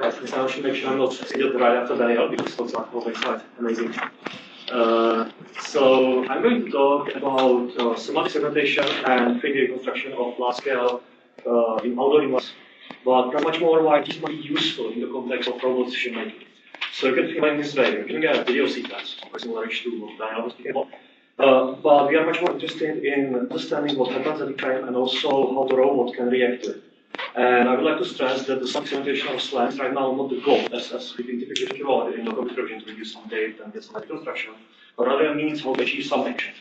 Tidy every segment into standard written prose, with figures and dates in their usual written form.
Yes, I should make sure I'm not seated right after Daniel because it looks like on my side. Amazing. So I'm going to talk about semantic segmentation and 3D reconstruction of large-scale in outdoor environments, but much more why it might be useful in the context of robot decision making. So you can think like this way: you're getting a video sequence, very similar to what Daniel was speaking about. But we are much more interested in understanding what happens at the time and also how the robot can react to it. And I would like to stress that the segmentation of slants right now not the goal, as we typically think about it in the computer vision to reduce some data and get some reconstruction, but rather means how to achieve some action.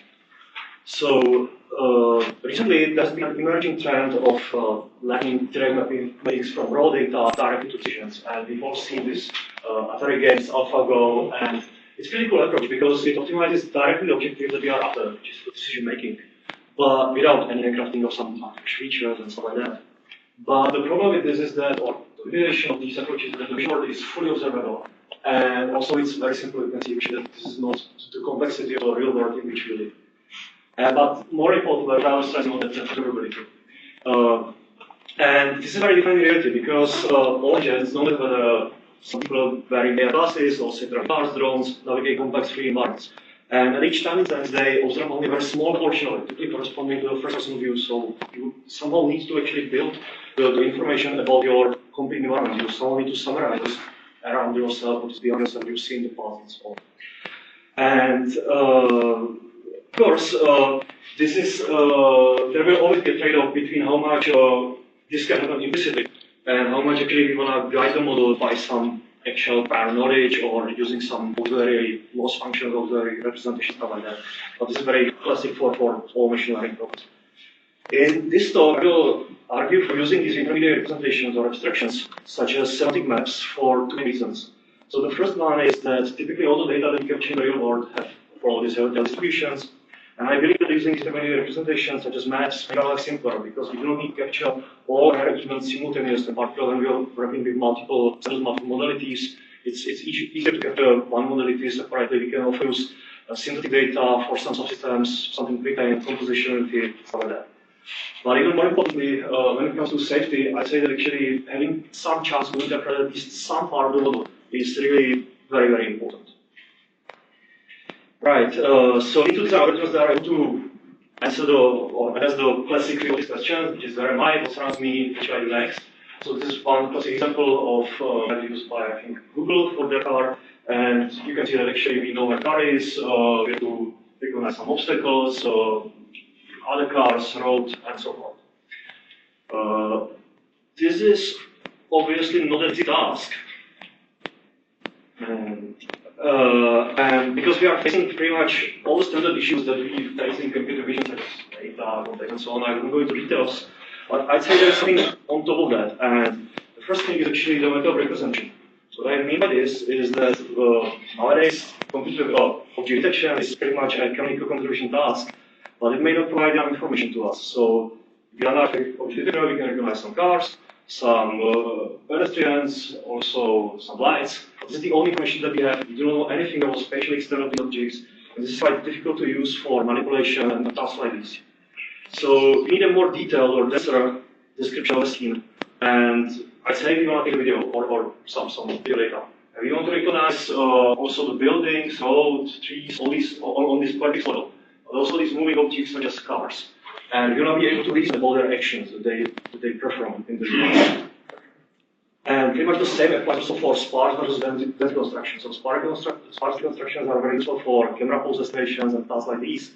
So recently there's been an emerging trend of learning direct mappings from raw data directly to decisions, and we've all seen this Atari games, AlphaGo, and it's a really cool approach because it optimizes directly the objective that we are after, which is decision making, but without any crafting of some features and stuff like that. But the problem with this is that, or the limitation of these approaches is that the vision is fully observable, and also it's very simple. You can see actually that this is not the complexity of the real world in which we live. But more importantly, I was stressing on that observability. And this is very defined reality because all agents, no matter whether some people wearing their glasses or sit around cars, drones, navigate complex 3D environments. And at each time instance, they observe only a very small portion of it, typically corresponding to the first-person view. So you somehow need to actually build the information about your complete environment. You somehow need to summarize this around yourself, what is beyond yourself, you've seen in the past, and so on. And of course, this is there will always be a trade-off between how much this can happen implicitly and how much actually we want to guide the model by some actual prior knowledge or using some auxiliary loss functions, auxiliary representation, stuff like that. But this is very classic for all machine learning problems. In this talk, I will argue for using these intermediate representations or abstractions, such as semantic maps, for two reasons. So the first one is that typically all the data that we capture in the real world have follow these distributions. And I believe that using these intermediate representations, such as maps, make our life simpler because we do not need to capture all rare events simultaneously, in particular when we are working with multiple modalities. It's easier to capture one modality separately. We can also use synthetic data for some subsystems, something prepaid, composition, stuff like that. But even more importantly, when it comes to safety, I say that actually having some chance to interpret at least some part of the model is really very, very important. Right, so into these algorithms that are able to answer the classic robotics question, which is where am I, what surrounds me, which I do next. So this is one classic example of that used by, I think, Google for their car. And you can see that actually we know where car is, we have to recognize some obstacles, other cars, road, and so forth. This is obviously not an easy task. And because we are facing pretty much all the standard issues that we face in computer vision, such as data, context, and so on, I won't go into details, but I'd say there's something on top of that. And the first thing is actually the method of representation. So what I mean by this is that nowadays, computer object detection is pretty much a canonical computer vision task, but it may not provide enough information to us. So if you are not object detector, we can recognize some cars, some pedestrians, also some lights. This is the only information that we have. We do not know anything about spatially external objects, and this is quite difficult to use for manipulation and tasks like this. So we need a more detailed or denser description of the scene. And I'd say we want to take a video or some video data. And we want to recognize also the buildings, roads, trees, all these on this vertex level, but also these moving objects such as cars. And we want to be able to reason about their actions that they perform in the environment. And pretty much the same applies also for sparse versus dense construction. So sparse constructions are very useful for camera pose estimations and tasks like these.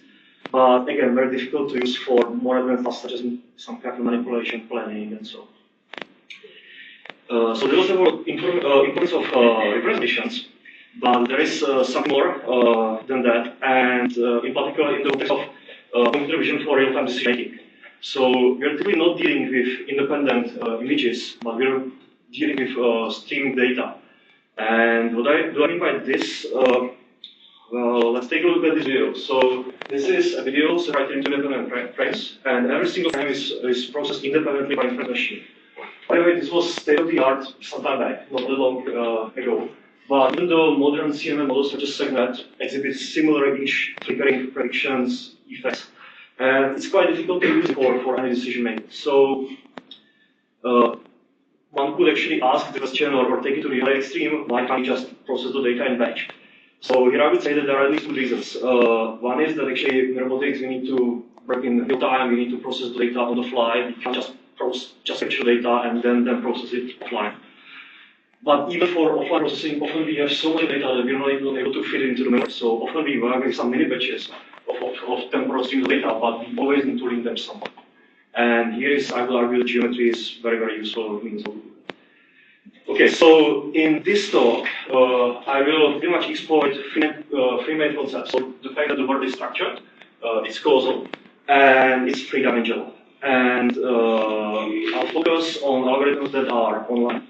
But again, very difficult to use for more advanced tasks such as some kind of manipulation, planning, and so on. So there was about importance of representations, but there is something more than that, and in particular in the context of computer vision for real-time decision making. So we're typically not dealing with independent images, but we're dealing with streaming data. And what do I mean by this? Well, let's take a look at this video. So this is a video separated into independent frames, and every single frame is processed independently by a different machine. By the way, this was state-of-the-art some time back, not that long ago. But even though modern CNN models such as Segnet exhibit similar-ish flickering predictions effects, and it's quite difficult to use it for any decision making. So could actually ask the question or take it to the other extreme, why can't you just process the data in batch? So here I would say that there are at least two reasons. One is that actually in robotics we need to work in real time, we need to process the data on the fly, we can't just capture data and then process it offline. But even for offline processing, often we have so much data that we're not even able to fit it into the memory. So often we work with some mini batches of temporal streams of data, but we always need to link them somewhere. And here is, I will argue, that geometry is very, very useful means of. Okay, so in this talk, I will pretty much exploit three main concepts. So the fact that the world is structured, it's causal, and it's three-dimensional. And I'll focus on algorithms that are online,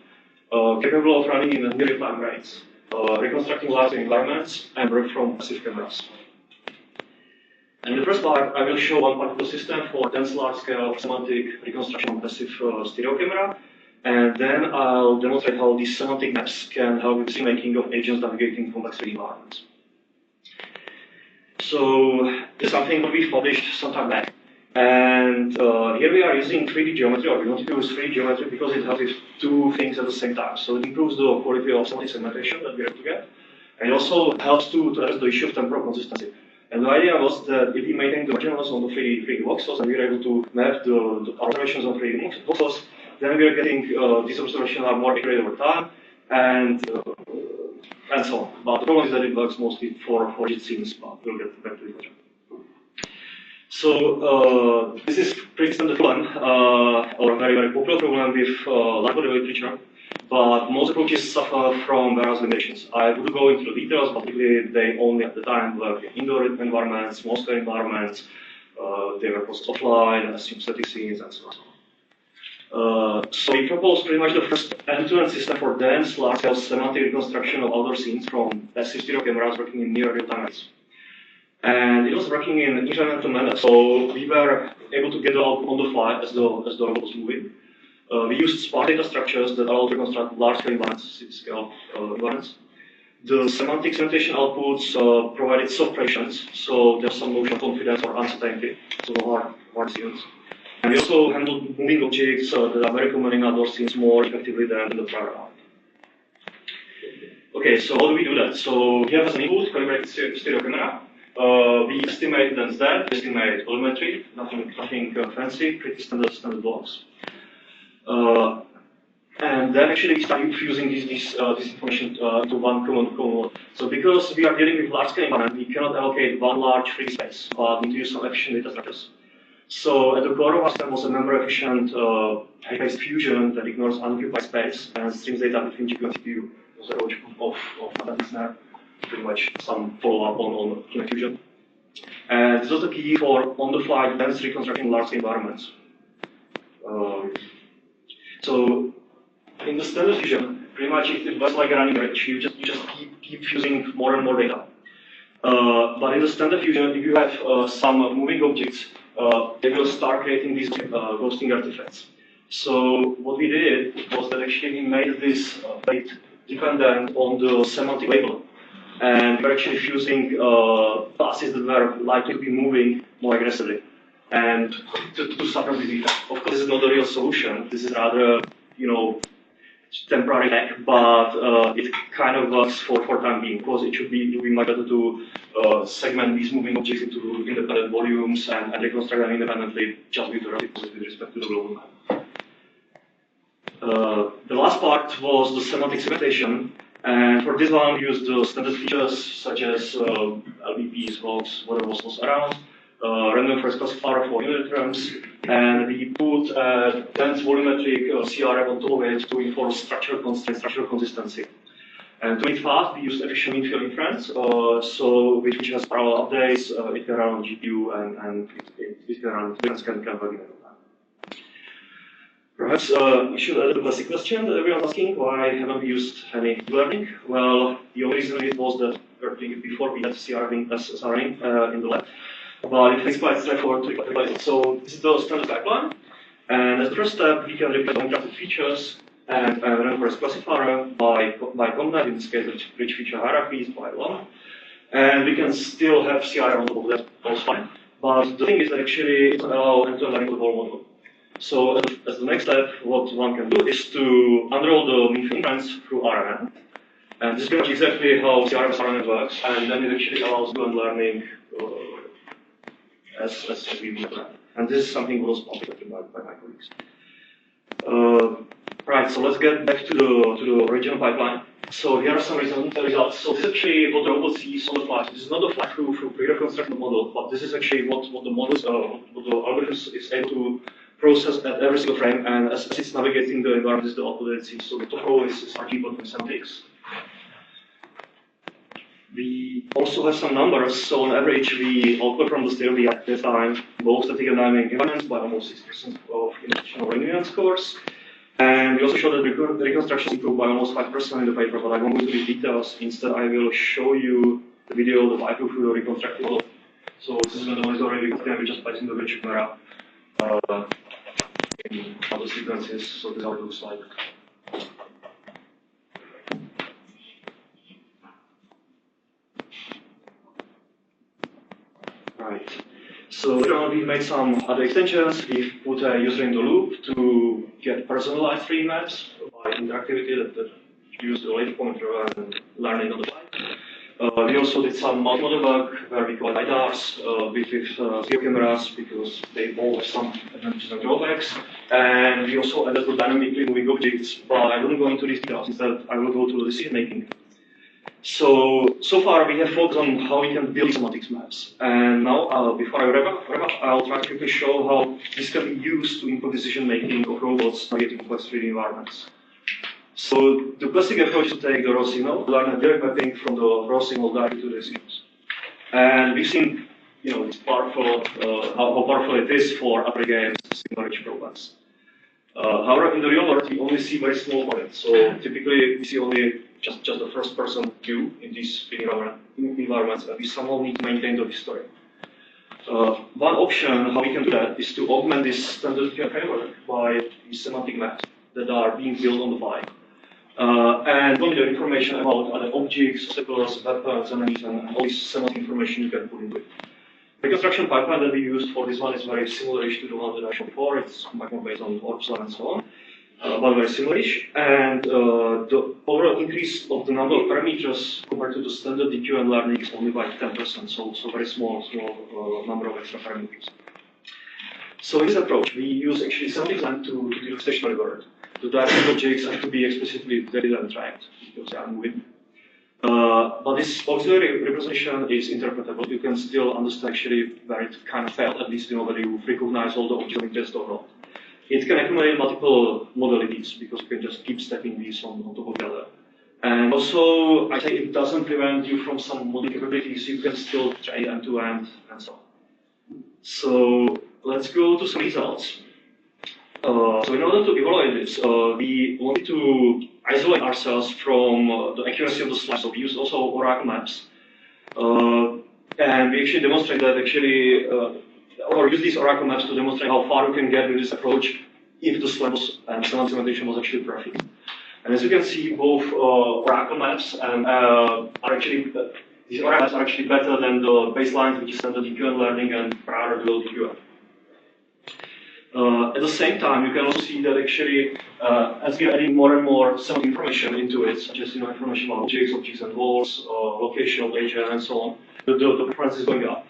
capable of running in near-real-time rates, reconstructing large environments, and work from passive cameras. And in the first part, I will show one particular system for dense large-scale semantic reconstruction on passive stereo camera. And then I'll demonstrate how these semantic maps can help with the making of agents navigating complex 3D environments. So this is something that we published some time back. And here we are using 3D geometry, or we want to use 3D geometry because it helps with two things at the same time. So it improves the quality of semantic segmentation that we have to get. And it also helps to address the issue of temporal consistency. And the idea was that if we maintain the marginals on the 3D voxels and we are able to map the observations on 3D voxels, then we are getting these observations are more accurate over time, and so on. But the problem is that it works mostly for rigid scenes, but we'll get back to it later. So this is pretty standard problem, or a very, very popular problem with large body literature, but most approaches suffer from various limitations. I wouldn't go into the details, but typically they only at the time work in indoor environments, small scale environments, they were processed offline, assume static scenes, and so on. So we propose pretty much the first end-to-end system for dense, large-scale semantic reconstruction of outdoor scenes from passive stereo cameras working in near real-time rates. And it was working in incremental manner, so we were able to get it out on the fly as the robot was moving. We used sparse data structures that allowed to reconstruct large-scale environments, city-scale environments. The semantic segmentation outputs provided soft predictions, so there's some notion of confidence or uncertainty, so hard decisions. And we also handled moving objects that are very common in outdoor scenes more effectively than in the prior art. Okay, so how do we do that? So we have as an input calibrated stereo camera. We estimate dense depth, we estimate volumetry, nothing fancy, pretty standard blocks. And then actually we start fusing this information to one common mode. So because we are dealing with large-scale environment, we cannot allocate one large free space, but need to use some efficient data structures. So at the core of our system was a member-efficient high-based fusion that ignores unoccupied space and streams data between GPU and CPU. Was a approach of listener, pretty much some follow-up on Kinect fusion. And this was the key for on-the-fly dense reconstruction in large environments. So in the standard fusion, pretty much it works like a running bridge. You just keep fusing more and more data. But in the standard fusion, if you have some moving objects, they will start creating these ghosting artifacts. So what we did was that actually we made this weight dependent on the semantic label. And we're actually fusing classes that were likely to be moving more aggressively and to suffer this effect. Of course, this is not a real solution. This is rather, temporary hack, but it kind of works for time being, because it would be much better to segment these moving objects into independent volumes and reconstruct them independently just with the relative with respect to the global map. The last part was the semantic segmentation, and for this one we used the standard features such as LBPs, logs, whatever was around, random forest classifier for unit terms, and we put dense volumetric CRM on top of it to enforce structural consistency. And to make it fast, we used efficient infield inference, which has parallel updates, it can run on GPU, and it can run can work in Perhaps we should add the classic question that everyone's asking: why haven't we used any deep learning? Well, the only reason it was that before we had CRM in the lab. But it takes quite straightforward to apply it. So this is the standard pipeline. And as the first step, we can replace uncrafted features and run for a classifier by combat, in this case, rich feature hierarchies by one. And we can still have CRM on top of that, also fine. But the thing is that actually it doesn't allow end-to-end learning of the whole model. So as the next step, what one can do is to unroll the mean inference through RNN. And this is pretty much exactly how CRM's RNN works, and then it actually allows fluent learning as we move around. And this is something that was populated by my colleagues. Right, so let's get back to the original pipeline. So here are some results. So this is actually what the robot sees on the fly. This is not a fly through pre-reconstructed model, but this is actually what the models, what the algorithm is able to process at every single frame, and as it's navigating the environment, this is the output that it sees. So the top row is RG from semantics. We also have some numbers. So on average, we output from the state at this time both static and dynamic environments by almost 6% of institutional reunion scores. And we also show that the reconstruction improved by almost 5% in the paper, but I won't go into the details. Instead, I will show you the video that I took through the reconstructed model. So this is when the model is already we just placing the virtual camera in other sequences. So this is how it looks like. Right. So we've made some other extensions. We've put a user in the loop to get personalized 3D maps by interactivity that use the later pointer and learning on the fly. We also did some multimodal work where we got LiDARs with video cameras because they all have some advantages and drawbacks. And we also added the dynamically moving objects, but I won't go into these details. Instead, I will go to the decision making. So far we have focused on how we can build semantics maps. And now, before I wrap up, I'll try to quickly show how this can be used to improve decision making of robots navigating complex 3D environments. So the classic approach is to take the raw signal, learn a direct mapping from the raw signal directly to the decisions. And we've seen, it's powerful, how powerful it is for upper games, signal-rich problems. However, in the real world, we only see very small points. So typically, we see only just the first-person view in these environments, and we somehow need to maintain the history. One option how we can do that is to augment this standard framework by these semantic maps that are being built on the fly. And only the information about other objects, obstacles, weapons, enemies, and all this semantic information you can put into it. The construction pipeline that we used for this one is very similar-ish to the one that I showed before. It's much more based on Orpslan and so on, but very similar-ish. And the overall increase of the number of parameters compared to the standard DQ and learning is only by 10%, so very small number of extra parameters. So in this approach, we use actually semantic design to deal with stationary world. The dynamic objects have to be explicitly vetted and tracked because they are moving. But this auxiliary representation is interpretable. You can still understand actually where it kind of fell, at least whether you recognize all the objects of interest or not. It can accumulate multiple modalities because you can just keep stacking these on top of each other. And also, I think it doesn't prevent you from some modeling capabilities. You can still try end-to-end and so on. So let's go to some results. So in order to evaluate this, we wanted to isolate ourselves from the accuracy of the slides. So we used also Oracle maps. And we actually demonstrate that actually, or use these Oracle maps to demonstrate how far we can get with this approach if the slides and semantic segmentation was actually perfect. And as you can see, both Oracle maps and these Oracle maps are actually better than the baselines, which is standard DQN learning and prior dual DQN. At the same time, you can also see that actually, as we're adding more and more semantic information into it, such as information about objects and walls, location of agent, and so on, the performance is going up.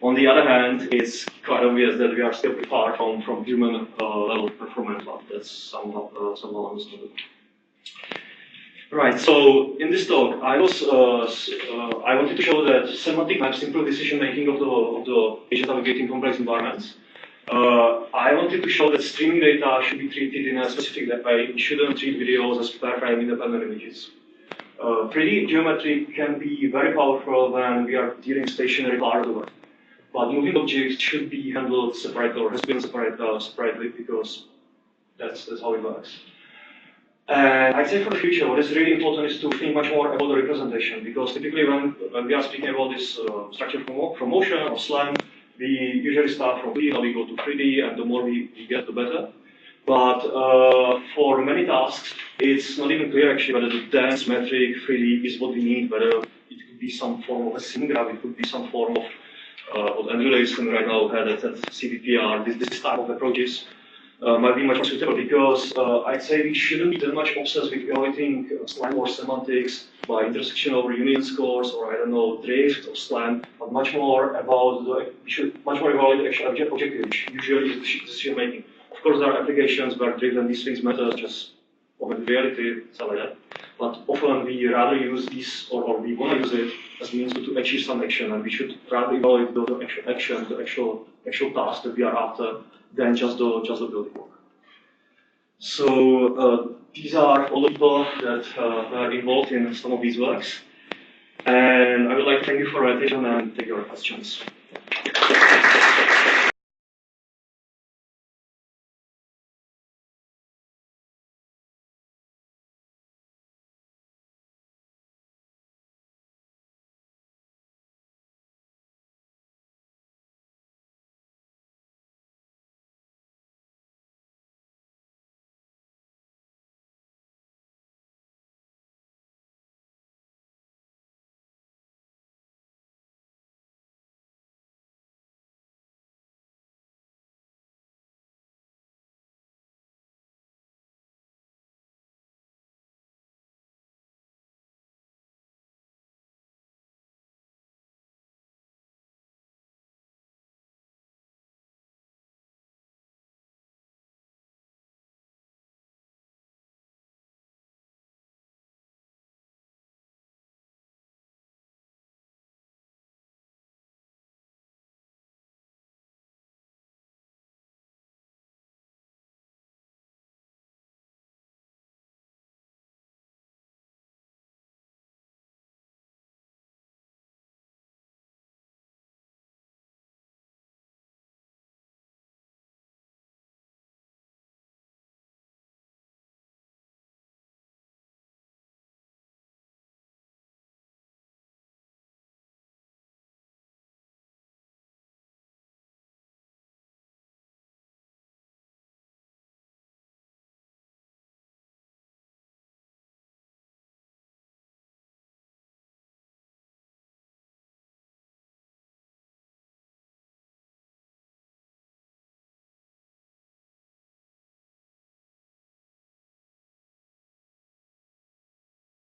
On the other hand, it's quite obvious that we are still pretty far from human level performance, but that's somehow understood. Right. So in this talk, I wanted to show that semantic maps improve decision making of the agent navigating complex environments. I wanted to show that streaming data should be treated in a specific way. We shouldn't treat videos as per frame independent images. 3D geometry can be very powerful when we are dealing stationary part of the world. But moving objects should be handled separately or has been separately because that's how it works. And I'd say for the future, what is really important is to think much more about the representation, because typically when we are speaking about this structure from motion or SLAM, we usually start from 2D, now we go to 3D, and the more we get, the better. But for many tasks, it's not even clear actually whether the dense metric 3D is what we need, whether it could be some form of a scene graph, it could be some form of what Andrew is right now had at CVPR, this type of approaches might be much more suitable because I'd say we shouldn't be that much obsessed with evaluating slang or semantics by intersection over union scores or I don't know drift or slang, but much more about we should much more evaluate the actual objective, which usually is decision making. Of course, there are applications where drift and these things matter, just augmented reality, stuff like that. But often we rather use these, or we want to use it as a means to achieve some action, and we should rather evaluate the actual action, the actual task that we are after, than just the building work. So these are all the people that are involved in some of these works, and I would like to thank you for your attention and take your questions.